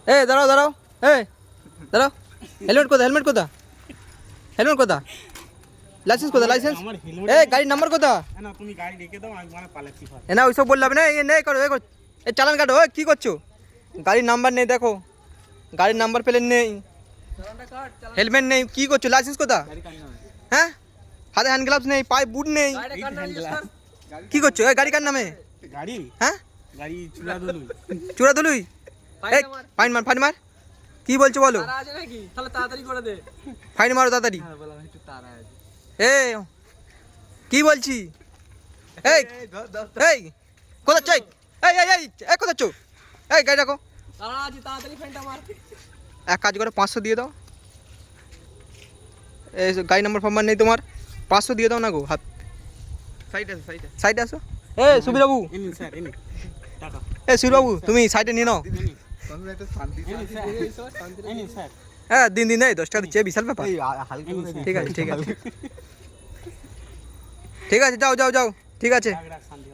দাঁড়াও দাঁড়াও, দাঁড়াও। হেলমেট কোথা, হেলমেট কোথা, হেলমেট কোথা, লাইসেন্স কোথা, লাইসেন্স? গাড়ির নাম্বার কোথা? না তুমি গাড়ি রেখে দাও, আমি মানে পালাচ্ছি। না ওইসব বললে হবে না। নেই করো, চালান কাটো। কি করছো? গাড়ির নাম্বার নেই, দেখো গাড়ির নাম্বার প্লেট নেই, হেলমেট নেই, কি করছো? লাইসেন্স কোথা? হ্যাঁ, হাতে হ্যান্ড গ্লাভস নেই, পায়ে বুট নেই, কি করছো? গাড়ি কার নামে? গাড়ি, হ্যাঁ গাড়ি চুরাধুলুই। চূড়াধুলুই? ফাইন মার, ফাইন মার। কি বলছো বলো? ফাইন মারো তাড়াতাড়ি। কি বলছি? কোথা চাই? কোথা চো? গাড়ি রাখো। এক কাজ করো, 500 দিয়ে দাও। গাড়ি নাম্বার ফাম্বার নেই তোমার, 500 দিয়ে দাও না গো। হাত সাইডে আসো। সুবীরবাবু, স্যার এনে টাকা। সুবীরবাবু তুমি সাইডে নিয়ে নাও। হ্যাঁ দিন 10 টাকা দিচ্ছে, বিশাল ব্যাপার। ঠিক আছে, ঠিক আছে, ঠিক আছে, যাও যাও যাও, ঠিক আছে। শান্তি